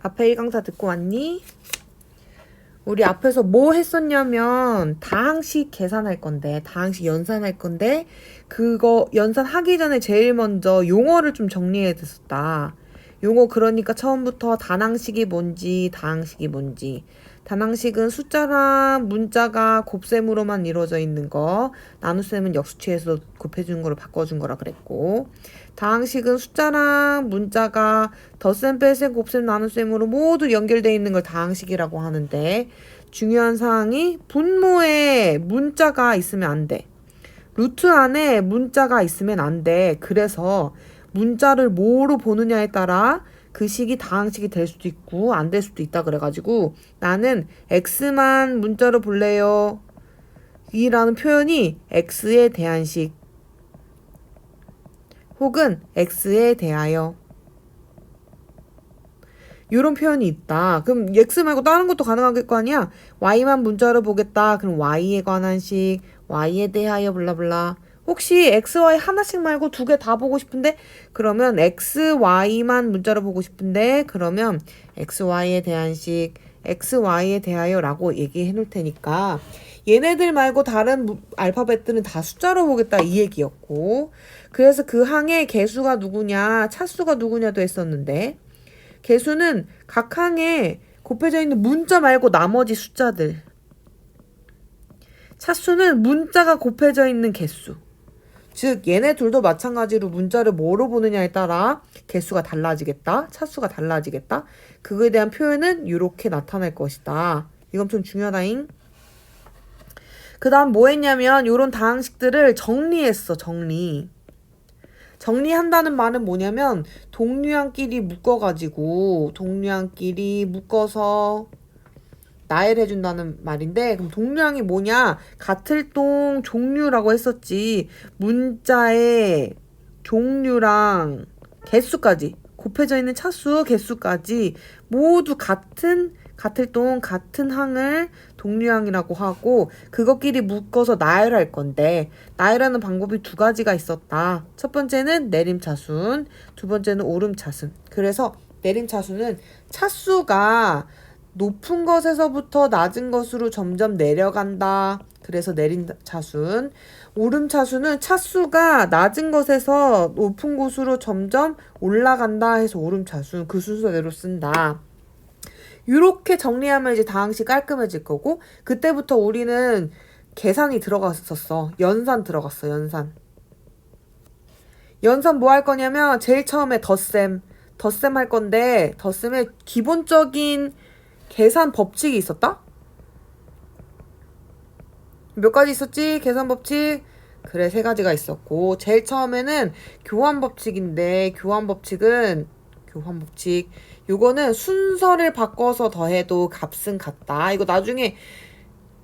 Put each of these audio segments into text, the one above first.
앞에 1강사 듣고 왔니? 우리 앞에서 뭐 했었냐면 다항식 계산할 건데, 다항식 연산할 건데, 그거 연산하기 전에 제일 먼저 용어를 좀 정리해 뒀었다. 용어 그러니까 처음부터 단항식이 뭔지, 다항식이 뭔지. 단항식은 숫자랑 문자가 곱셈으로만 이루어져 있는 거, 나눗셈은 역수치에서 곱해준 거로 바꿔준 거라 그랬고, 다항식은 숫자랑 문자가 덧셈, 뺄셈, 곱셈, 나눗셈으로 모두 연결되어 있는 걸 다항식이라고 하는데, 중요한 사항이 분모에 문자가 있으면 안 돼. 루트 안에 문자가 있으면 안 돼. 그래서 문자를 뭐로 보느냐에 따라 그 식이 다항식이 될 수도 있고 안 될 수도 있다 그래가지고 나는 x만 문자로 볼래요. 이라는 표현이 x에 대한 식 혹은 x에 대하여 이런 표현이 있다. 그럼 x 말고 다른 것도 가능할 거 아니야? y만 문자로 보겠다. 그럼 y에 관한 식, y에 대하여 블라블라. 혹시 x, y 하나씩 말고 두 개 다 보고 싶은데 그러면 x, y만 문자로 보고 싶은데 그러면 x, y에 대한 식, x, y에 대하여 라고 얘기해 놓을 테니까 얘네들 말고 다른 알파벳들은 다 숫자로 보겠다 이 얘기였고 그래서 그 항의 개수가 누구냐, 차수가 누구냐도 했었는데 개수는 각 항에 곱해져 있는 문자 말고 나머지 숫자들. 차수는 문자가 곱해져 있는 개수. 즉 얘네 둘도 마찬가지로 문자를 뭐로 보느냐에 따라 개수가 달라지겠다. 차수가 달라지겠다. 그거에 대한 표현은 이렇게 나타날 것이다. 이건 좀 중요하다잉. 그 다음 뭐 했냐면 요런 다항식들을 정리했어. 정리한다는 말은 뭐냐면 동류항끼리 묶어가지고 동류항끼리 묶어서 나열해준다는 말인데 그럼 동류항이 뭐냐? 같을동 종류라고 했었지. 문자의 종류랑 개수까지 곱해져 있는 차수 개수까지 모두 같을동 같은 항을 동류항이라고 하고 그것끼리 묶어서 나열할 건데 나열하는 방법이 두 가지가 있었다. 첫 번째는 내림차순, 두 번째는 오름차순. 그래서 내림차순은 차수가 높은 것에서부터 낮은 것으로 점점 내려간다. 그래서 내림차순. 오름차순은 차수가 낮은 것에서 높은 곳으로 점점 올라간다 해서 오름차순. 그 순서대로 쓴다. 이렇게 정리하면 이제 다항식 깔끔해질 거고 그때부터 우리는 계산이 들어갔었어. 연산 들어갔어. 연산 뭐 할 거냐면 제일 처음에 덧셈 할 건데 덧셈에 기본적인 계산 법칙이 있었다? 몇 가지 있었지? 계산 법칙? 그래 3가지가 있었고 제일 처음에는 교환 법칙인데 교환 법칙 요거는 순서를 바꿔서 더해도 값은 같다. 이거 나중에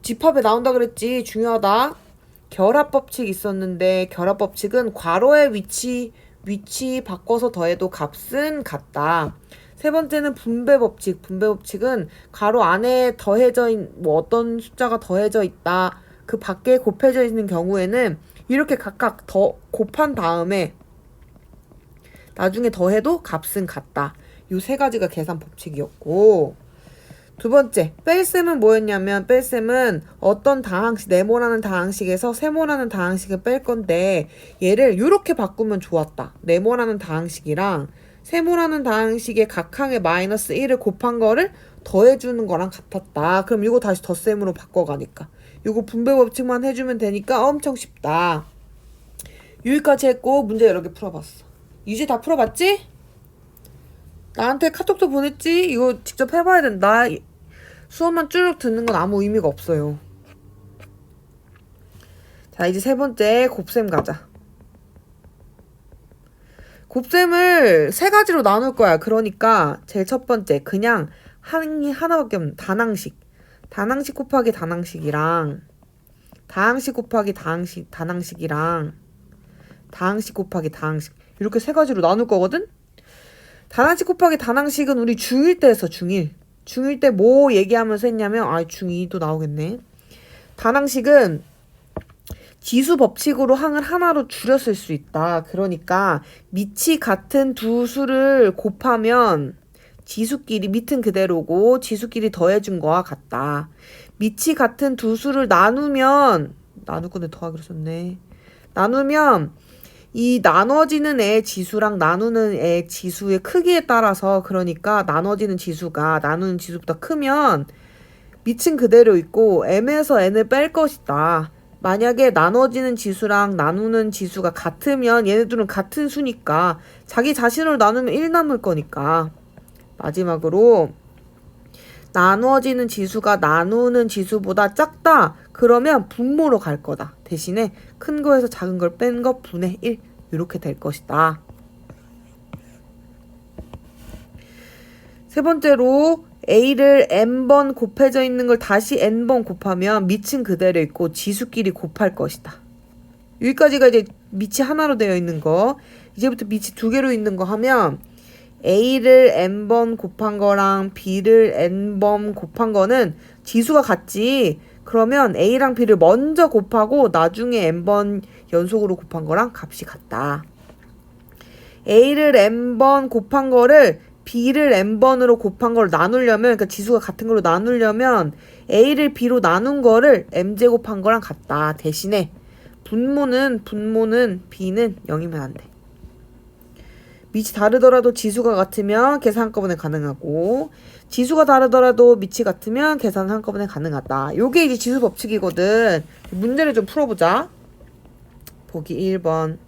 집합에 나온다 그랬지. 중요하다. 결합법칙 있었는데 결합법칙은 괄호의 위치 바꿔서 더해도 값은 같다. 세 번째는 분배법칙. 분배법칙은 괄호 안에 더해져 뭐 어떤 숫자가 더해져 있다. 그 밖에 곱해져 있는 경우에는 이렇게 각각 더 곱한 다음에 나중에 더해도 값은 같다. 요 3가지가 계산 법칙이었고 두 번째 뺄셈은 뭐였냐면 뺄셈은 어떤 다항식 네모라는 다항식에서 세모라는 다항식을 뺄 건데 얘를 이렇게 바꾸면 좋았다. 네모라는 다항식이랑 세모라는 다항식의 각 항에 마이너스 1을 곱한 거를 더해주는 거랑 같았다. 그럼 이거 다시 덧셈으로 바꿔가니까 이거 분배 법칙만 해주면 되니까 엄청 쉽다. 여기까지 했고 문제 여러 개 풀어봤어. 이제 다 풀어봤지? 나한테 카톡도 보냈지? 이거 직접 해봐야 된다. 수업만 쭉 듣는 건 아무 의미가 없어요. 자 이제 3번째 곱셈 가자. 곱셈을 3가지로 나눌 거야. 그러니까 제일 첫 번째 그냥 항이 하나밖에 없는 단항식 곱하기 단항식이랑 다항식 곱하기 단항식이랑 다항식 곱하기 다항식 이렇게 3가지로 나눌 거거든? 단항식 곱하기 단항식은 우리 중1 때 했어. 중1 때 뭐 얘기하면서 했냐면 중2도 나오겠네. 단항식은 지수 법칙으로 항을 하나로 줄였을 수 있다. 그러니까 밑이 같은 두 수를 곱하면 지수끼리 밑은 그대로고 지수끼리 더해준 거와 같다. 밑이 같은 두 수를 나누면 나눌 건데 더하기로 썼네. 나누면 이 나눠지는 애 지수랑 나누는 애 지수의 크기에 따라서 그러니까 나눠지는 지수가 나누는 지수보다 크면 밑은 그대로 있고 m에서 n을 뺄 것이다. 만약에 나눠지는 지수랑 나누는 지수가 같으면 얘네들은 같은 수니까 자기 자신으로 나누면 1 남을 거니까. 마지막으로 나누어지는 지수가 나누는 지수보다 작다. 그러면 분모로 갈 거다. 대신에 큰 거에서 작은 걸 뺀 거 분의 1 이렇게 될 것이다. 세 번째로 a를 n번 곱해져 있는 걸 다시 n번 곱하면 밑은 그대로 있고 지수끼리 곱할 것이다. 여기까지가 이제 밑이 하나로 되어 있는 거. 이제부터 밑이 두 개로 있는 거 하면 a를 n번 곱한 거랑 b를 n번 곱한 거는 지수가 같지. 그러면 a랑 b를 먼저 곱하고 나중에 n번 연속으로 곱한 거랑 값이 같다. a를 n번 곱한 거를 b를 n번으로 곱한 걸 나누려면, 그러니까 지수가 같은 걸로 나누려면 a를 b로 나눈 거를 m제곱한 거랑 같다. 대신에 분모는 b는 0이면 안 돼. 밑이 다르더라도 지수가 같으면 계산 한꺼번에 가능하고 지수가 다르더라도 밑이 같으면 계산 한꺼번에 가능하다. 요게 이제 지수 법칙이거든. 문제를 좀 풀어보자. 보기 1번.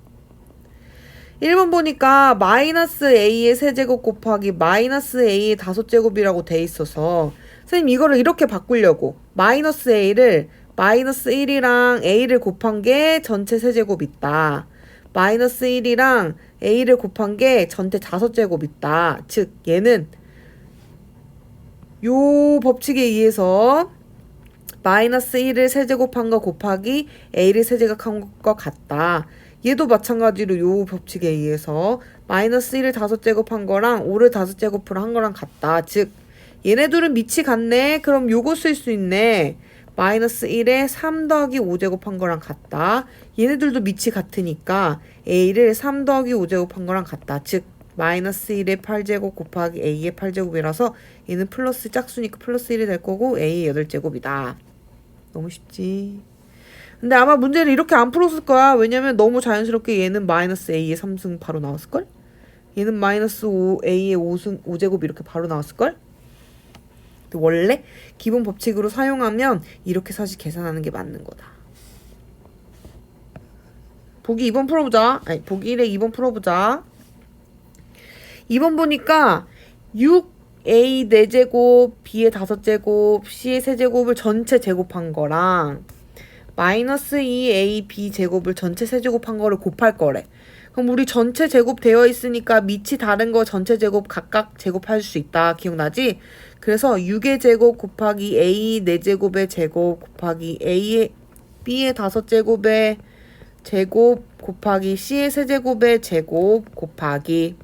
1번 보니까 마이너스 a의 세제곱 곱하기 마이너스 a의 다섯제곱이라고 돼 있어서 선생님 이거를 이렇게 바꾸려고 마이너스 a를 마이너스 1이랑 a를 곱한 게 전체 세제곱 있다. 마이너스 1이랑 a를 곱한 게 전체 다섯제곱 있다. 즉 얘는 요 법칙에 의해서 마이너스 1을 세제곱한 거 곱하기 a를 세제곱한 거 같다. 얘도 마찬가지로 요 법칙에 의해서 마이너스 1을 다섯제곱한 거랑 5를 다섯제곱을 한 거랑 같다. 즉 얘네들은 밑이 같네. 그럼 요거 쓸 수 있네. 마이너스 1에 3 더하기 5제곱한 거랑 같다. 얘네들도 밑이 같으니까 a를 3 더하기 5제곱한 거랑 같다. 즉 마이너스 1의 8제곱 곱하기 a의 8제곱이라서 얘는 플러스 짝수니까 플러스 1이 될 거고 a의 8제곱이다. 너무 쉽지. 근데 아마 문제를 이렇게 안 풀었을 거야. 왜냐면 너무 자연스럽게 얘는 마이너스 a의 3승 바로 나왔을걸? 얘는 마이너스 5a의 5제곱 이렇게 바로 나왔을걸? 원래 기본 법칙으로 사용하면 이렇게 사실 계산하는 게 맞는 거다. 보기 2번 풀어보자. 아니 보기 1에 2번 풀어보자. 2번 보니까 6a 4제곱, b의 5제곱, c의 3제곱을 전체 제곱한 거랑 마이너스 2a b 제곱을 전체 세제곱한 거를 곱할 거래. 그럼 우리 전체 제곱 되어 있으니까 밑이 다른 거 전체 제곱 각각 제곱할 수 있다. 기억나지? 그래서 6의 제곱 곱하기 a 4제곱의 제곱 곱하기 a의 b의 5제곱의 제곱 곱하기 c의 세제곱의 제곱 곱하기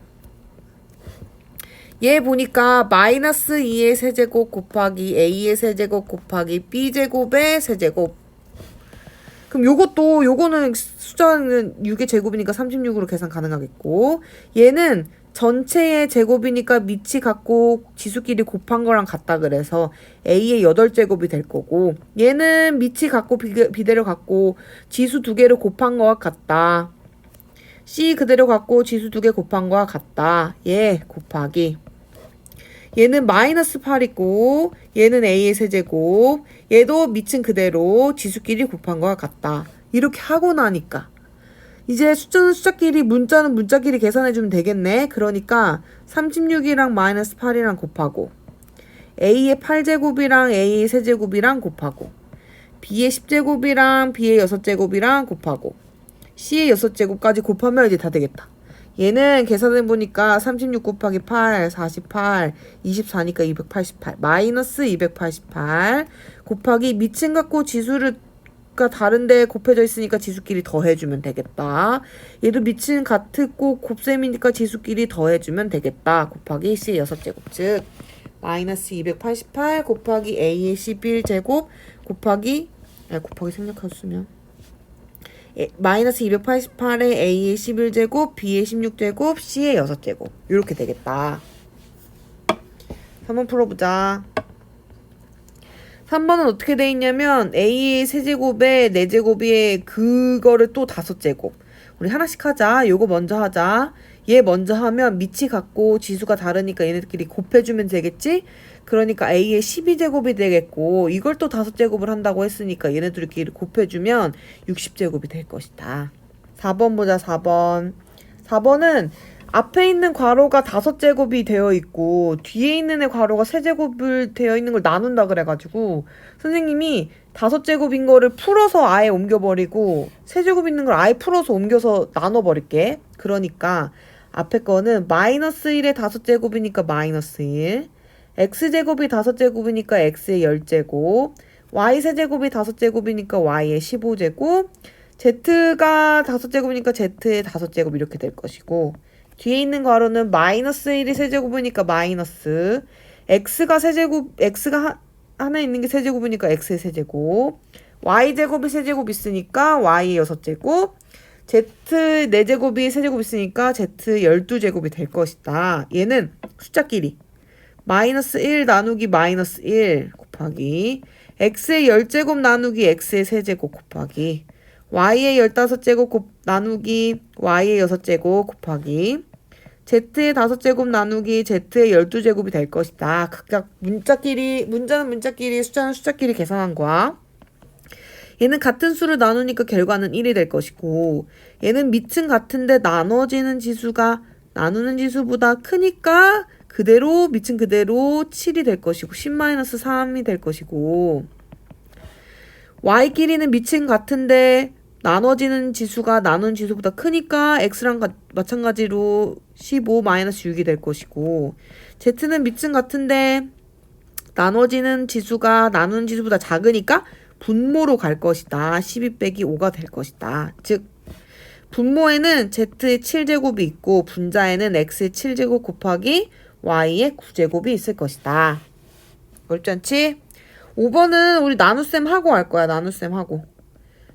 얘 보니까 마이너스 2의 세제곱 곱하기 a의 세제곱 곱하기 b제곱의 세제곱. 그럼 요거는 숫자는 6의 제곱이니까 36으로 계산 가능하겠고 얘는 전체의 제곱이니까 밑이 같고 지수끼리 곱한 거랑 같다 그래서 a의 8제곱이 될 거고 얘는 밑이 같고 비대로 같고 지수 2개를 곱한 거와 같다. c 그대로 같고 지수 2개 곱한 거와 같다. 얘 곱하기 얘는 마이너스 8이고 얘는 a의 세제곱 얘도 밑은 그대로 지수끼리 곱한 거와 같다. 이렇게 하고 나니까 이제 숫자는 숫자끼리 문자는 문자끼리 계산해주면 되겠네. 그러니까 36이랑 마이너스 8이랑 곱하고 a의 8제곱이랑 a의 세제곱이랑 곱하고 b의 10제곱이랑 b의 6제곱이랑 곱하고 c의 6제곱까지 곱하면 이제 다 되겠다. 얘는 계산해보니까 36 곱하기 8, 48, 24니까 288, 마이너스 288 곱하기 밑은 같고 지수가 다른데 곱해져 있으니까 지수끼리 더해주면 되겠다. 얘도 밑은 같고 곱셈이니까 지수끼리 더해주면 되겠다. 곱하기 c의 6제곱 즉 마이너스 288 곱하기 a의 11제곱 곱하기 생략하고 쓰면 마이너스 288에 a의 11제곱, b의 16제곱, c의 6제곱 이렇게 되겠다. 3번 풀어보자. 3번은 어떻게 돼 있냐면 a의 세제곱에 4제곱에 그거를 또 5제곱. 우리 하나씩 하자. 요거 먼저 하자. 얘 먼저 하면 밑이 같고 지수가 다르니까 얘네들끼리 곱해주면 되겠지? 그러니까 a의 12제곱이 되겠고 이걸 또 5제곱을 한다고 했으니까 얘네들끼리 곱해주면 60제곱이 될 것이다. 4번 보자. 4번. 4번은 앞에 있는 괄호가 5제곱이 되어 있고 뒤에 있는 애 괄호가 3제곱을 되어 있는 걸 나눈다 그래가지고 선생님이 5제곱인 거를 풀어서 아예 옮겨버리고 3제곱 있는 걸 아예 풀어서 옮겨서 나눠버릴게. 그러니까 앞에 거는 마이너스 1의 5제곱이니까 마이너스 1, x제곱이 5제곱이니까 x의 10제곱, y 세제곱이 5제곱이니까 y의 15제곱, z가 5제곱이니까 z의 5제곱 이렇게 될 것이고 뒤에 있는 괄호는 마이너스 1이 세제곱이니까 마이너스 x가 세제곱 x가 하나 있는 게 세제곱이니까 x의 세제곱 y제곱이 세제곱 있으니까 y의 6제곱 z 4제곱이 세제곱 있으니까 z 12제곱이 될 것이다. 얘는 숫자끼리 마이너스 1 나누기 마이너스 1 곱하기 x의 10제곱 나누기 x의 세제곱 곱하기 y의 15제곱 나누기 y의 6제곱 곱하기 z의 5제곱 나누기 z의 12제곱이 될 것이다. 각각 문자는 문자끼리 숫자는 숫자끼리 계산한 거야. 얘는 같은 수를 나누니까 결과는 1이 될 것이고 얘는 밑은 같은데 나눠지는 지수가 나누는 지수보다 크니까 그대로 밑은 그대로 7이 될 것이고 10-3이 될 것이고 y끼리는 밑은 같은데 나눠지는 지수가 나누는 지수보다 크니까 x랑 마찬가지로 15-6이 될 것이고 z는 밑은 같은데 나눠지는 지수가 나누는 지수보다 작으니까 분모로 갈 것이다. 12-5가 될 것이다. 즉 분모에는 z의 7제곱이 있고 분자에는 x의 7제곱 곱하기 y의 9제곱이 있을 것이다. 어렵지 않지? 5번은 우리 나눗셈 하고 할 거야. 나눗셈 하고.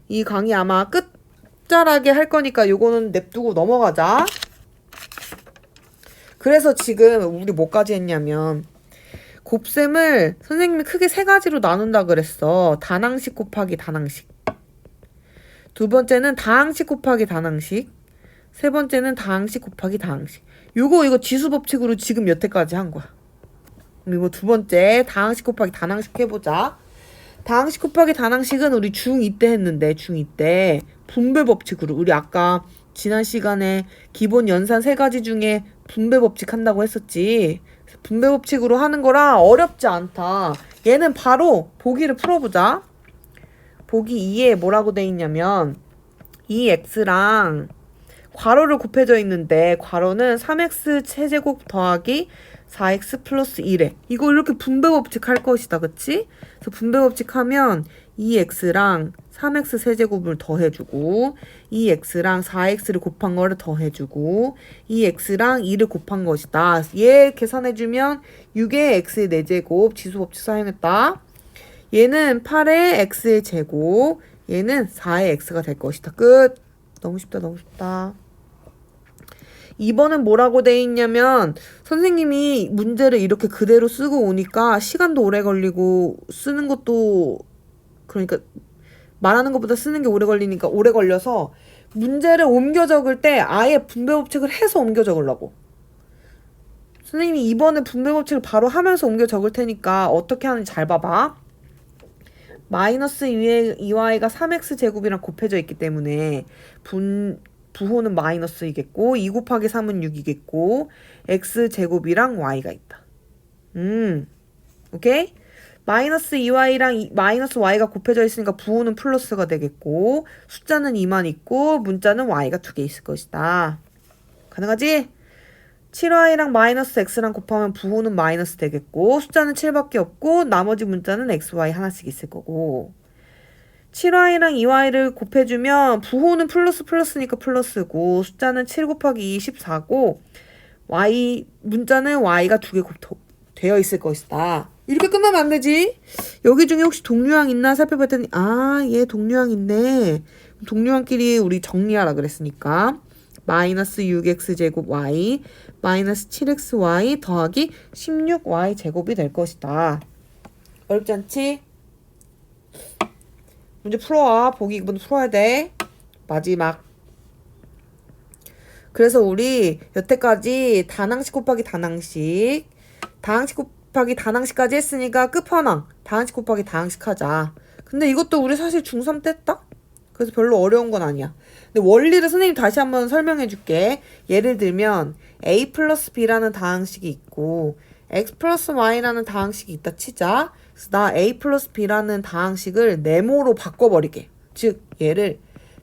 이 강의 아마 끝자락에 할 거니까 요거는 냅두고 넘어가자. 그래서 지금 우리 뭐까지 했냐면 곱셈을 선생님이 크게 3가지로 나눈다 그랬어. 단항식 곱하기 단항식. 두 번째는 다항식 곱하기 단항식. 세 번째는 다항식 곱하기 다항식. 이거 지수 법칙으로 지금 여태까지 한 거야. 그리고 두 번째 다항식 곱하기 단항식 해보자. 다항식 곱하기 단항식은 우리 중2 때 했는데 중2 때 분배 법칙으로 우리 아까 지난 시간에 기본 연산 3가지 중에 분배 법칙 한다고 했었지. 분배 법칙으로 하는 거라 어렵지 않다. 얘는 바로 보기를 풀어보자. 보기 2에 뭐라고 돼 있냐면 2x랑 괄호를 곱해져 있는데 괄호는 3x 세제곱 더하기 4x 플러스 1에 이거 이렇게 분배 법칙 할 것이다. 그치? 그래서 분배 법칙 하면 2x랑 3x 세제곱을 더해주고 2x랑 4x를 곱한 거를 더해주고 2x랑 2를 곱한 것이다. 얘 계산해주면 6의 x의 4제곱 지수 법칙 사용했다. 얘는 8의 x의 제곱 얘는 4의 x가 될 것이다. 끝. 너무 쉽다. 너무 쉽다. 2번은 뭐라고 돼 있냐면 선생님이 문제를 이렇게 그대로 쓰고 오니까 시간도 오래 걸리고 쓰는 것도 그러니까 말하는 것보다 쓰는 게 오래 걸리니까 오래 걸려서 문제를 옮겨 적을 때 아예 분배 법칙을 해서 옮겨 적으려고. 선생님이 이번에 분배 법칙을 바로 하면서 옮겨 적을 테니까 어떻게 하는지 잘 봐봐. 마이너스 2y가 3x 제곱이랑 곱해져 있기 때문에 부호는 마이너스이겠고 2 곱하기 3은 6이겠고 x 제곱이랑 y가 있다. 오케이? 마이너스 2y랑 마이너스 y가 곱해져 있으니까 부호는 플러스가 되겠고 숫자는 2만 있고 문자는 y가 2개 있을 것이다. 가능하지? 7y랑 마이너스 x랑 곱하면 부호는 마이너스 되겠고 숫자는 7밖에 없고 나머지 문자는 x, y 하나씩 있을 거고 7y랑 2y를 곱해주면 부호는 플러스니까 플러스고 숫자는 7 곱하기 2, 14고 문자는 y가 2개 되어 있을 것이다. 이렇게 끝나면 안 되지. 여기 중에 혹시 동류항 있나 살펴봤더니 얘 동류항 있네. 동류항끼리 우리 정리하라 그랬으니까 마이너스 6x제곱 y 마이너스 7xy 더하기 16y제곱이 될 것이다. 어렵지 않지? 문제 풀어와. 보기 이번 풀어야 돼. 마지막. 그래서 우리 여태까지 다항식 곱하기 다항식, 다항식 곱하기 다항식까지 했으니까 끝판왕 다항식 곱하기 다항식 하자. 근데 이것도 우리 사실 중3 때 했다? 그래서 별로 어려운 건 아니야. 근데 원리를 선생님 다시 한번 설명해 줄게. 예를 들면 a 플러스 b라는 다항식이 있고 x 플러스 y라는 다항식이 있다 치자. 그래서 나 a 플러스 b라는 다항식을 네모로 바꿔버리게. 즉 얘를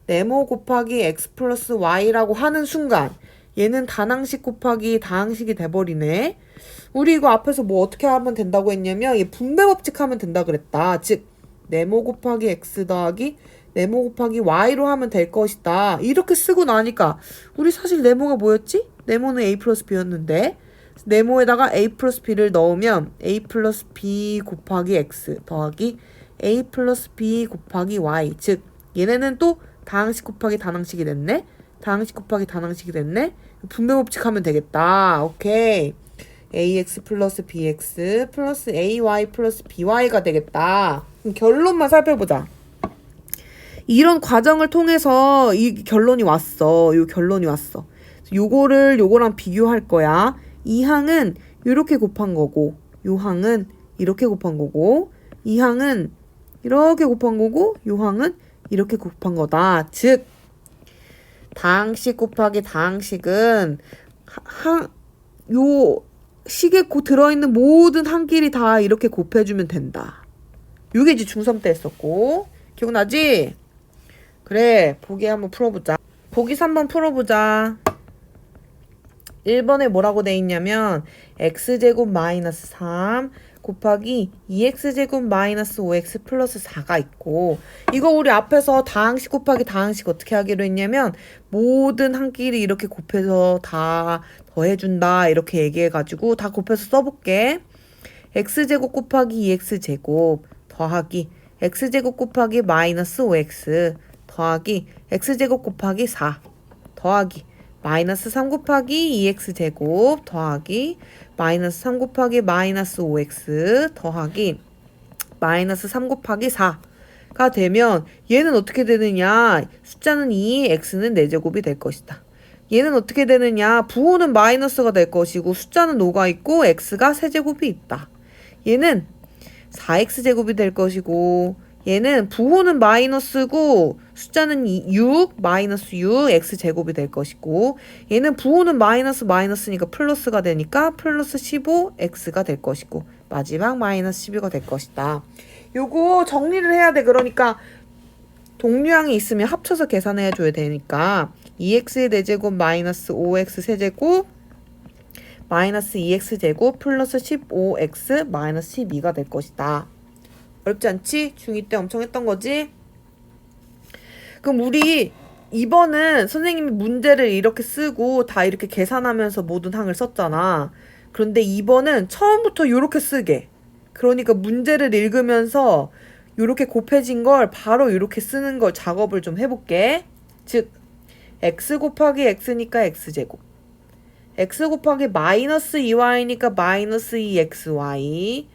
네모 곱하기 x 플러스 y라고 하는 순간 얘는 단항식 곱하기 다항식이 돼버리네. 우리 이거 앞에서 뭐 어떻게 하면 된다고 했냐면 얘 분배 법칙 하면 된다 그랬다. 즉 네모 곱하기 x 더하기 네모 곱하기 y로 하면 될 것이다. 이렇게 쓰고 나니까 우리 사실 네모가 뭐였지? 네모는 a 플러스 b였는데 네모에다가 a 플러스 b를 넣으면 a 플러스 b 곱하기 x 더하기 a 플러스 b 곱하기 y. 즉 얘네는 또 다항식 곱하기 단항식이 됐네. 다항식 곱하기 단항식이 됐네. 분배 법칙 하면 되겠다. 오케이. ax 플러스 bx 플러스 ay 플러스 by가 되겠다. 그럼 결론만 살펴보자. 이런 과정을 통해서 이 결론이 왔어. 요 결론이 왔어. 요거를 요거랑 비교할 거야. 이 항은 이렇게 곱한 거고 요 항은 이렇게 곱한 거고 이 항은 이렇게 곱한 거고 요 항은 이렇게 곱한 거다. 즉 다항식 곱하기 다항식은 요 식에 들어있는 모든 항끼리 다 이렇게 곱해주면 된다. 요게 이제 중3 때 했었고 기억나지? 그래, 보기 한번 풀어보자. 보기 3번 풀어보자. 1번에 뭐라고 돼 있냐면 x제곱 마이너스 3 곱하기 2x제곱 마이너스 5x 플러스 4가 있고 이거 우리 앞에서 다항식 곱하기 다항식 어떻게 하기로 했냐면 모든 항끼리 이렇게 곱해서 다 더해준다 이렇게 얘기해가지고 다 곱해서 써볼게. x제곱 곱하기 2x제곱 더하기 x제곱 곱하기 마이너스 5x 더하기 x제곱 곱하기 4 더하기 마이너스 3 곱하기 2x제곱 더하기 마이너스 3 곱하기 마이너스 5x 더하기 마이너스 3 곱하기 4가 되면 얘는 어떻게 되느냐. 숫자는 2, x는 4제곱이 될 것이다. 얘는 어떻게 되느냐. 부호는 마이너스가 될 것이고 숫자는 5가 있고 x가 세제곱이 있다. 얘는 4x제곱이 될 것이고 얘는 부호는 마이너스고 숫자는 6, 마이너스 6, x제곱이 될 것이고 얘는 부호는 마이너스니까 플러스가 되니까 플러스 15, x가 될 것이고 마지막 마이너스 12가 될 것이다. 요거 정리를 해야 돼. 그러니까 동류항이 있으면 합쳐서 계산해 줘야 되니까 2x의 4제곱 마이너스 5x 세제곱 마이너스 2x제곱 플러스 15x 마이너스 12가 될 것이다. 어렵지 않지? 중2 때 엄청 했던 거지? 그럼 우리 2번은 선생님이 문제를 이렇게 쓰고 다 이렇게 계산하면서 모든 항을 썼잖아. 그런데 2번은 처음부터 이렇게 쓰게. 그러니까 문제를 읽으면서 이렇게 곱해진 걸 바로 이렇게 쓰는 걸 작업을 좀 해볼게. 즉 x 곱하기 x니까 x제곱 x 곱하기 마이너스 2y니까 마이너스 2xy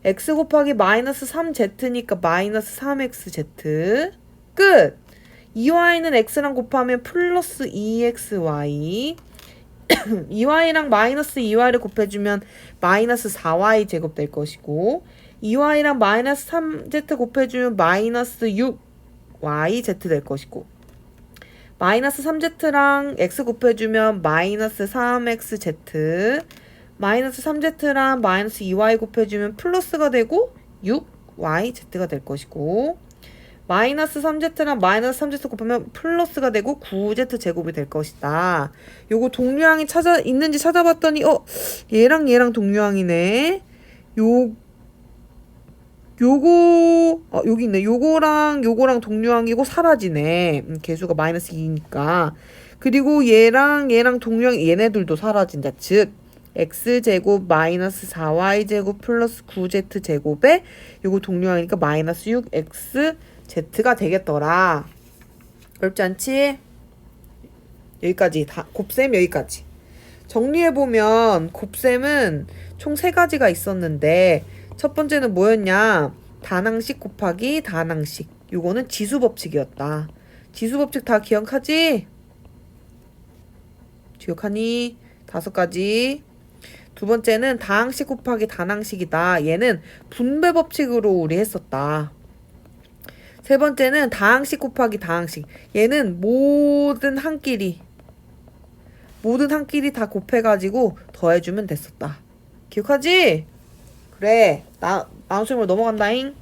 x 곱하기 마이너스 3z니까 마이너스 3xz 끝! 2y는 x랑 곱하면 플러스 2xy 2y랑 마이너스 2y를 곱해주면 마이너스 4y 제곱 될 것이고 2y랑 마이너스 3z 곱해주면 마이너스 6yz 될 것이고 마이너스 3z랑 x 곱해주면 마이너스 3xz 마이너스 3z랑 마이너스 2y 곱해주면 플러스가 되고 6yz가 될 것이고 마이너스 3z랑 마이너스 3z 곱하면 플러스가 되고 9z 제곱이 될 것이다. 요거 동류항이 있는지 찾아봤더니 얘랑 얘랑 동류항이네. 여기 있네. 요거랑 동류항이고 사라지네. 개수가 마이너스 2니까. 그리고 얘랑 동류항 얘네들도 사라진다. 즉 x제곱 마이너스 4y제곱 플러스 9z제곱에 요거 동류항이니까 마이너스 6xz가 되겠더라. 어렵지 않지? 여기까지 곱셈 여기까지. 정리해보면 곱셈은 총 3가지가 있었는데 첫 번째는 뭐였냐? 단항식 곱하기 단항식. 요거는 지수법칙이었다. 지수법칙 다 기억하지? 기억하니? 5가지. 두 번째는 다항식 곱하기 단항식이다. 얘는 분배법칙으로 우리 했었다. 세 번째는 다항식 곱하기 다항식. 얘는 모든 한 끼리 다 곱해가지고 더해주면 됐었다. 기억하지? 그래. 나눗셈으로 넘어간다잉.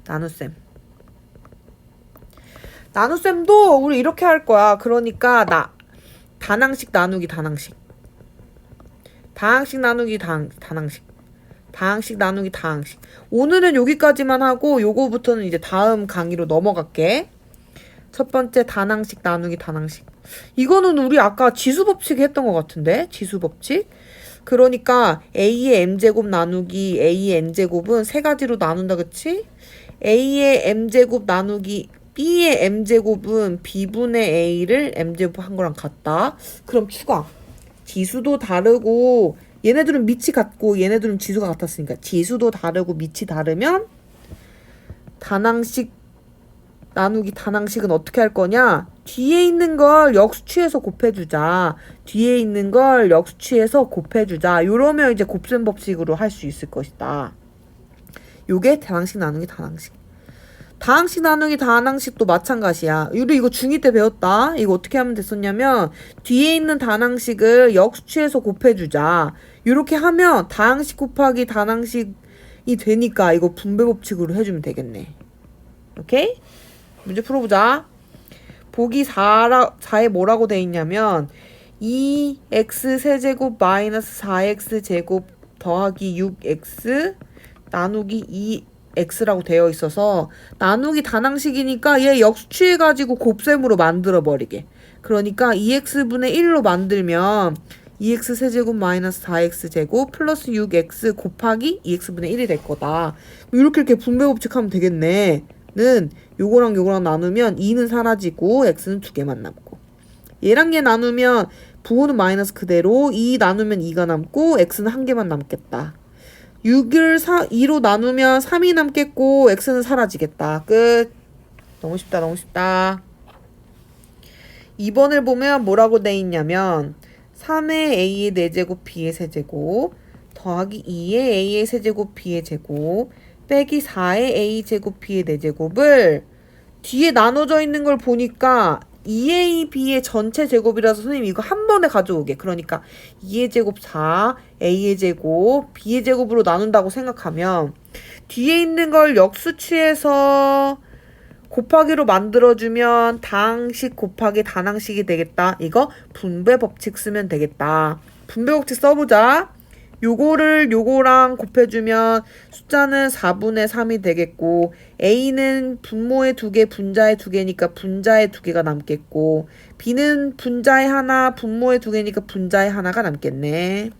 나눗셈. 나눗셈도 우리 이렇게 할 거야. 그러니까 단항식 나누기 단항식. 다항식 나누기 단항식. 다항식 나누기 다항식. 오늘은 여기까지만 하고 요거부터는 이제 다음 강의로 넘어갈게. 첫 번째 단항식 나누기 단항식. 이거는 우리 아까 지수법칙 했던 것 같은데? 지수법칙? 그러니까 A의 M제곱 나누기 A의 N제곱은 3가지로 나눈다 그치? A의 M제곱 나누기 B의 M제곱은 B분의 A를 M제곱 한 거랑 같다. 그럼 추가. 지수도 다르고 얘네들은 밑이 같고 얘네들은 지수가 같았으니까 지수도 다르고 밑이 다르면 단항식 나누기 단항식은 어떻게 할 거냐? 뒤에 있는 걸 역수취해서 곱해주자. 뒤에 있는 걸 역수취해서 곱해주자. 요러면 이제 곱셈 법칙으로 할 수 있을 것이다. 요게 단항식 나누기 단항식. 다항식 나누기 단항식도 마찬가지야. 우리 이거 중2 때 배웠다. 이거 어떻게 하면 됐었냐면 뒤에 있는 단항식을 역수취해서 곱해주자. 이렇게 하면 다항식 곱하기 단항식이 되니까 이거 분배법칙으로 해주면 되겠네. 오케이? 문제 풀어보자. 보기 4에 뭐라고 돼 있냐면 2x 세제곱 마이너스 4x 제곱 더하기 6x 나누기 2x라고 되어 있어서 나누기 단항식이니까 얘 역수취해가지고 곱셈으로 만들어버리게. 그러니까 2x분의 1로 만들면 2x 세제곱 마이너스 4x 제곱 플러스 6x 곱하기 2x분의 1이 될 거다. 이렇게 분배법칙 하면 되겠네. 는 요거랑 나누면 2는 사라지고 x는 2개만 남고, 얘랑 얘 나누면 부호는 마이너스 그대로 2 나누면 2가 남고 x는 1개만 남겠다. 6을 2로 나누면 3이 남겠고 x는 사라지겠다. 끝. 너무 쉽다. 2번을 보면 뭐라고 돼 있냐면 3의 a의 4제곱 b의 세제곱 더하기 2의 a의 세제곱 b의 제곱 빼기 4의 a제곱 b의 4제곱을 뒤에 나눠져 있는 걸 보니까 2a, b의 전체 제곱이라서 선생님 이거 한 번에 가져오게. 그러니까 2의 제곱 4, a의 제곱, b의 제곱으로 나눈다고 생각하면 뒤에 있는 걸 역수취해서 곱하기로 만들어주면 다항식 곱하기 단항식이 되겠다. 이거 분배법칙 쓰면 되겠다. 분배법칙 써보자. 요거를 요거랑 곱해주면 숫자는 4분의 3이 되겠고 A는 분모의 2개, 분자의 2개니까 분자의 2개가 남겠고 B는 분자의 하나, 분모의 2개니까 분자의 하나가 남겠네.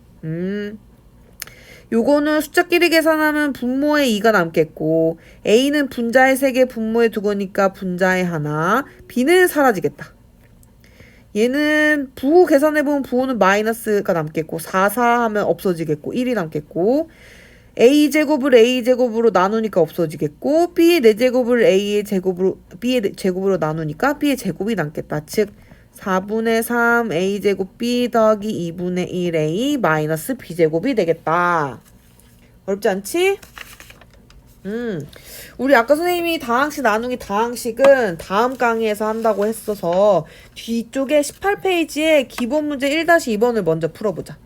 요거는 숫자끼리 계산하면 분모의 2가 남겠고 A는 분자의 3개, 분모의 2개니까 분자의 하나, B는 사라지겠다. 얘는 부호 계산해보면 부호는 마이너스가 남겠고 4, 4 하면 없어지겠고 1이 남겠고 a제곱을 a제곱으로 나누니까 없어지겠고 b의 4제곱을 a의 제곱으로 b의 제곱으로 나누니까 b의 제곱이 남겠다. 즉 4분의 3 a제곱 b 더하기 2분의 1 a 마이너스 b제곱이 되겠다. 어렵지 않지? 우리 아까 선생님이 다항식 나누기 다항식은 다음 강의에서 한다고 했어서 뒤쪽에 18페이지에 기본 문제 1-2번을 먼저 풀어보자.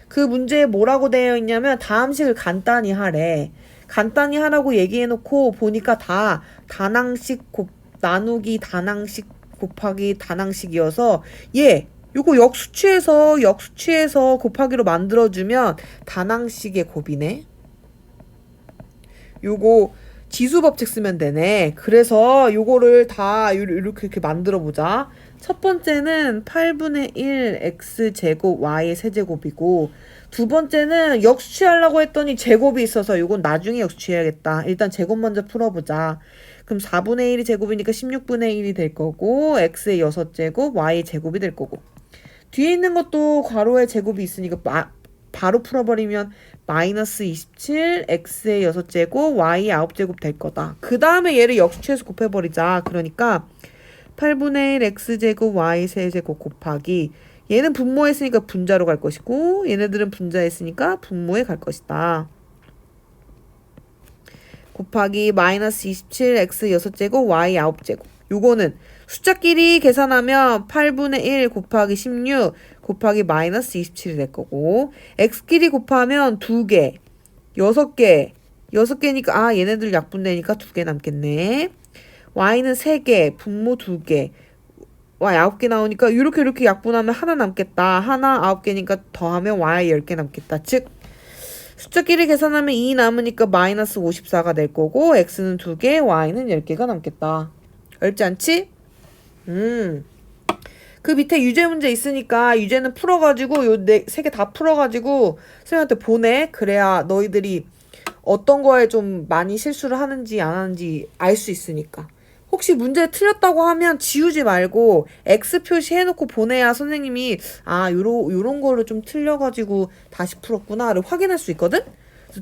그 문제에 뭐라고 되어 있냐면 다항식을 간단히 하래. 간단히 하라고 얘기해놓고 보니까 다 단항식 나누기 단항식 곱하기 단항식이어서 요거 역수취해서 곱하기로 만들어주면 단항식의 곱이네. 요거 지수법칙 쓰면 되네. 그래서 요거를 다 이렇게 만들어보자. 첫 번째는 8분의 1 x제곱 y의 세제곱이고 두 번째는 역수취하려고 했더니 제곱이 있어서 요건 나중에 역수취해야겠다. 일단 제곱 먼저 풀어보자. 그럼 4분의 1이 제곱이니까 16분의 1이 될 거고 x의 6제곱 y의 제곱이 될 거고 뒤에 있는 것도 괄호의 제곱이 있으니까 바로 풀어버리면 마이너스 27 x의 6제곱 y의 9제곱 될 거다. 그 다음에 얘를 역수치해서 곱해버리자. 그러니까 8분의 1 x제곱 y 세제곱 곱하기 얘는 분모에 있으니까 분자로 갈 것이고 얘네들은 분자에 있으니까 분모에 갈 것이다. 곱하기 마이너스 27 x 6제곱 y 9제곱 요거는 숫자끼리 계산하면 8분의 1 곱하기 16 곱하기 마이너스 27이 될 거고 x끼리 곱하면 2개 6개니까 얘네들 약분되니까 2개 남겠네. y는 3개 분모 2개 y 9개 나오니까 이렇게 약분하면 하나 남겠다. 하나 9개니까 더하면 y 10개 남겠다. 즉 숫자끼리 계산하면 2 남으니까 마이너스 54가 될 거고 x는 2개 y는 10개가 남겠다. 어렵지 않지? 그 밑에 유제 문제 있으니까 유제는 풀어가지고 요 3개 다 풀어가지고 선생님한테 보내. 그래야 너희들이 어떤 거에 좀 많이 실수를 하는지 안 하는지 알 수 있으니까. 혹시 문제 틀렸다고 하면 지우지 말고 X 표시해놓고 보내야 선생님이 요런 거를 좀 틀려가지고 다시 풀었구나를 확인할 수 있거든?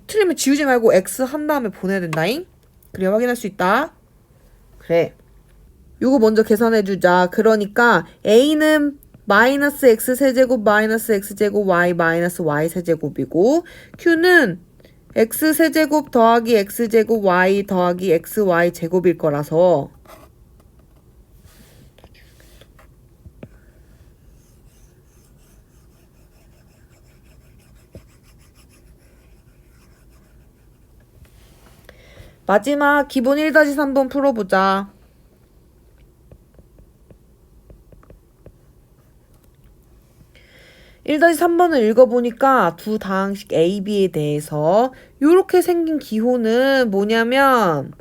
틀리면 지우지 말고 X 한 다음에 보내야 된다잉? 그래야 확인할 수 있다. 그래. 요거 먼저 계산해주자. 그러니까 A는 마이너스 X 세제곱 마이너스 X제곱 Y 마이너스 Y 세제곱이고 Q는 X 세제곱 더하기 X제곱 Y 더하기 XY 제곱일 거라서 마지막 기본 1-3번 풀어보자. 일다시 3번을 읽어보니까 두 다항식 A, B에 대해서 이렇게 생긴 기호는 뭐냐면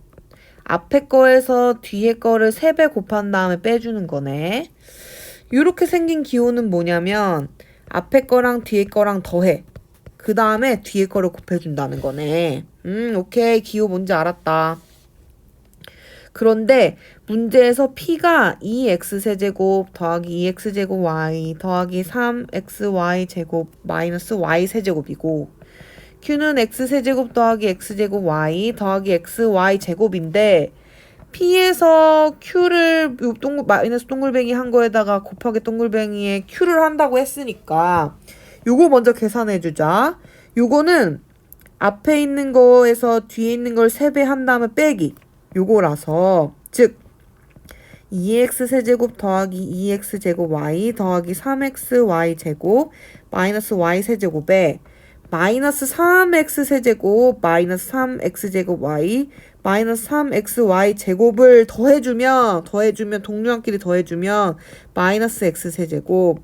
앞에 거에서 뒤에 거를 3배 곱한 다음에 빼주는 거네. 이렇게 생긴 기호는 뭐냐면 앞에 거랑 뒤에 거랑 더해. 그 다음에 뒤에 거를 곱해준다는 거네. 오케이. 기호 뭔지 알았다. 그런데 문제에서 P가 2x세제곱 더하기 2x제곱 y 더하기 3xy제곱 마이너스 y세제곱이고 Q는 x세제곱 더하기 x제곱 y 더하기 xy제곱인데 P에서 Q를 마이너스 동글뱅이 한 거에다가 곱하기 동글뱅이에 Q를 한다고 했으니까 요거 먼저 계산해주자. 요거는 앞에 있는 거에서 뒤에 있는 걸 3배 한 다음에 빼기 요거라서 즉 2x 세제곱 더하기 2x제곱 y 더하기 3xy 제곱 마이너스 y 세제곱에 마이너스 3x 세제곱 마이너스 3x제곱 y 마이너스 3xy 제곱을 더해주면 동류항끼리 더해주면 마이너스 x 세제곱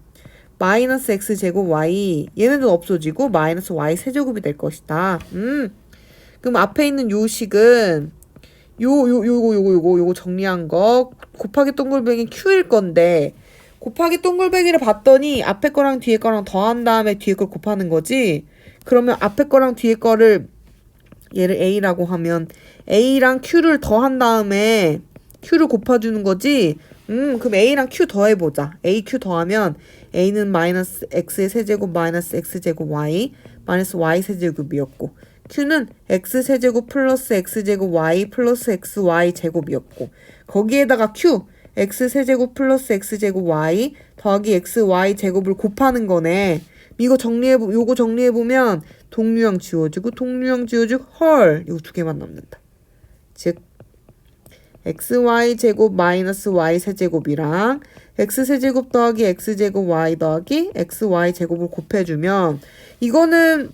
마이너스 x제곱 y 얘네는 없어지고 마이너스 y 세제곱이 될 것이다. 그럼 앞에 있는 요 식은 요거 정리한 거 곱하기 동글뱅이 Q일 건데 곱하기 동글뱅이를 봤더니 앞에 거랑 뒤에 거랑 더한 다음에 뒤에 걸 곱하는 거지. 그러면 앞에 거랑 뒤에 거를 얘를 A라고 하면 A랑 Q를 더한 다음에 Q를 곱해주는 거지. 그럼 A랑 Q 더해보자. A, Q 더하면 A는 마이너스 X의 세제곱 마이너스 X제곱 Y 마이너스 Y 세제곱이었고 Q는 X세제곱 플러스 X제곱 Y 플러스 XY 제곱이었고 거기에다가 Q X세제곱 플러스 X제곱 Y 더하기 XY 제곱을 곱하는 거네. 요거 정리해보면 동류항 지워지고 헐 이거 2개만 남는다. 즉 XY 제곱 마이너스 Y 세제곱이랑 X세제곱 더하기 X제곱 Y 더하기 XY 제곱을 곱해주면 이거는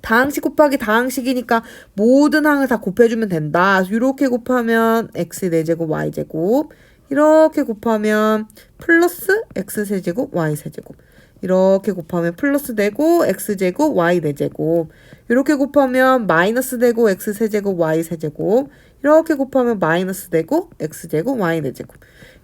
다항식 곱하기 다항식이니까 모든 항을 다 곱해주면 된다. 이렇게 곱하면 x 4제곱 y제곱 이렇게 곱하면 플러스 x 세제곱 y 세제곱 이렇게 곱하면 플러스 되고 x제곱 y 4제곱 이렇게 곱하면 마이너스 되고 x 세제곱 y 세제곱 이렇게 곱하면 마이너스 되고 x제곱 y 4제곱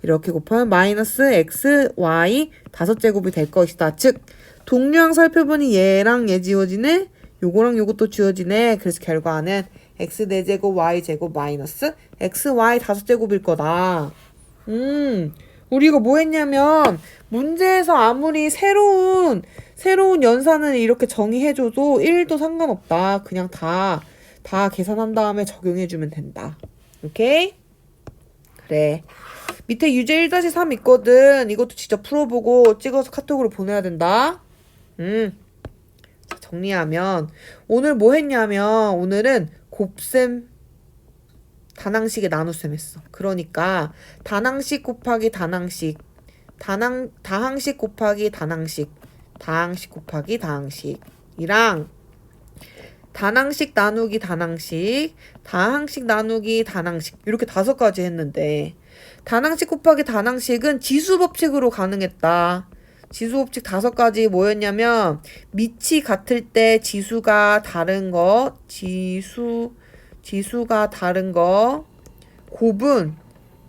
이렇게 곱하면 마이너스 x y 5제곱이 될 것이다. 즉 동류항 살펴보니 얘랑 얘 지워지네 요거랑 요것도 지워지네. 그래서 결과는 x 4제곱 y제곱 마이너스 xy 5제곱일 거다. 우리 이거 뭐 했냐면 문제에서 아무리 새로운 연산을 이렇게 정의해줘도 1도 상관없다. 그냥 다 계산한 다음에 적용해주면 된다. 오케이? 그래. 밑에 유제 1-3 있거든. 이것도 직접 풀어보고 찍어서 카톡으로 보내야 된다. 자, 정리하면 오늘 뭐 했냐면 오늘은 곱셈 단항식에 나눗셈 했어. 그러니까 단항식 곱하기 단항식, 다항식 곱하기 단항식, 다항식 곱하기 다항식이랑 단항식 나누기 단항식, 다항식 나누기 단항식 이렇게 5가지 했는데 단항식 곱하기 단항식은 지수법칙으로 가능했다. 지수법칙 5가지 뭐였냐면 밑이 같을 때 지수가 다른 거, 지수가 다른 거,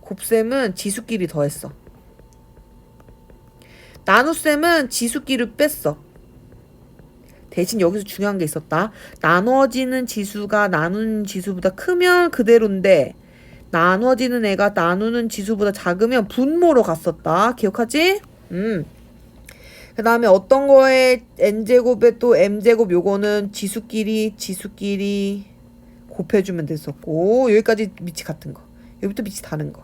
곱셈은 지수끼리 더했어. 나눗셈은 지수끼리 뺐어. 대신 여기서 중요한 게 있었다. 나눠지는 지수가 나누는 지수보다 크면 그대로인데 나눠지는 애가 나누는 지수보다 작으면 분모로 갔었다. 기억하지? 그 다음에 어떤 거에 n제곱에 또 m제곱 요거는 지수끼리 곱해주면 됐었고 여기까지 밑이 같은 거. 여기부터 밑이 다른 거.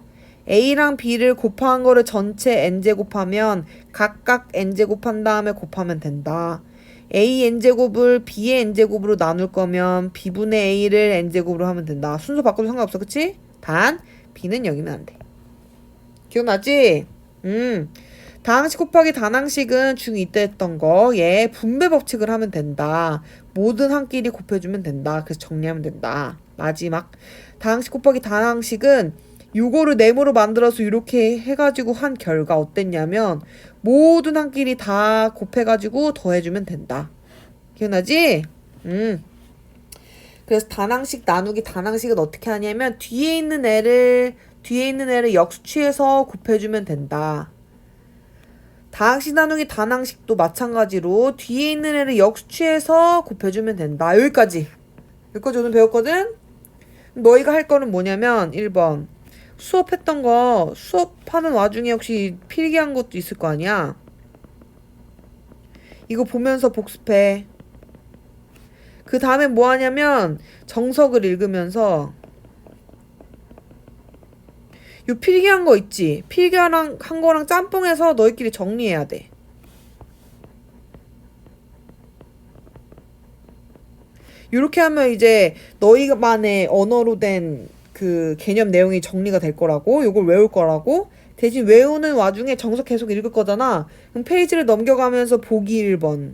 a랑 b를 곱한 거를 전체 n제곱하면 각각 n제곱한 다음에 곱하면 된다. a n제곱을 b의 n제곱으로 나눌 거면 b분의 a를 n제곱으로 하면 된다. 순서 바꿔도 상관없어. 그치? 단 b는 여기면 안 돼. 기억나지? 다항식 곱하기 단항식은 중2 때 했던 거. 얘 분배 법칙을 하면 된다. 모든 항끼리 곱해주면 된다. 그래서 정리하면 된다. 마지막 다항식 곱하기 단항식은 요거를 네모로 만들어서 이렇게 해가지고 한 결과 어땠냐면 모든 항끼리 다 곱해가지고 더해주면 된다. 기억나지? 그래서 단항식 나누기 단항식은 어떻게 하냐면 뒤에 있는 애를 역수취해서 곱해주면 된다. 다항식 나누기 단항식도 마찬가지로 뒤에 있는 애를 역수취해서 곱해주면 된다. 여기까지 오늘 배웠거든? 너희가 할 거는 뭐냐면 1번 수업했던 거 수업하는 와중에 혹시 필기한 것도 있을 거 아니야? 이거 보면서 복습해. 그 다음에 뭐 하냐면 정석을 읽으면서 요 필기한 거 있지? 필기한 거랑 짬뽕해서 너희끼리 정리해야 돼. 요렇게 하면 이제 너희만의 언어로 된 그 개념 내용이 정리가 될 거라고, 요걸 외울 거라고. 대신 외우는 와중에 정석 계속 읽을 거잖아. 그럼 페이지를 넘겨가면서 보기 1번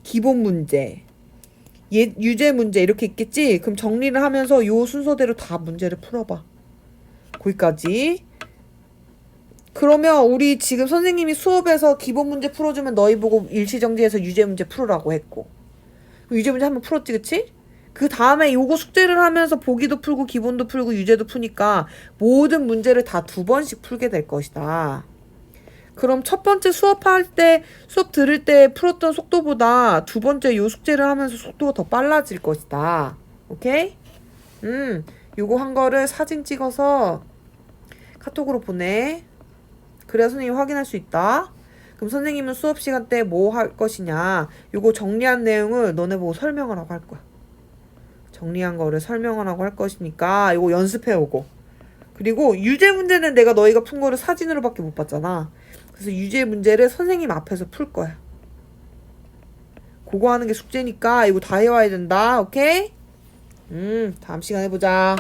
기본 문제, 유제 문제 이렇게 있겠지? 그럼 정리를 하면서 요 순서대로 다 문제를 풀어봐. 거기까지. 그러면 우리 지금 선생님이 수업에서 기본 문제 풀어주면 너희 보고 일시정지해서 유제 문제 풀으라고 했고, 유제 문제 한번 풀었지, 그치? 그 다음에 요거 숙제를 하면서 보기도 풀고 기본도 풀고 유제도 푸니까 모든 문제를 다 2번씩 풀게 될 것이다. 그럼 첫 번째 수업 들을 때 풀었던 속도보다 두 번째 요 숙제를 하면서 속도가 더 빨라질 것이다. 오케이? 요거 한 거를 사진 찍어서 카톡으로 보내. 그래야 선생님이 확인할 수 있다. 그럼 선생님은 수업 시간 때 뭐 할 것이냐, 요거 정리한 내용을 너네 보고 설명을 하고 할 거야. 정리한 거를 설명을 하고 할 것이니까 이거 연습해 오고. 그리고 유제 문제는 내가 너희가 푼 거를 사진으로밖에 못 봤잖아. 그래서 유제 문제를 선생님 앞에서 풀 거야. 그거 하는 게 숙제니까 이거 다 해와야 된다. 오케이? 다음 시간에 보자.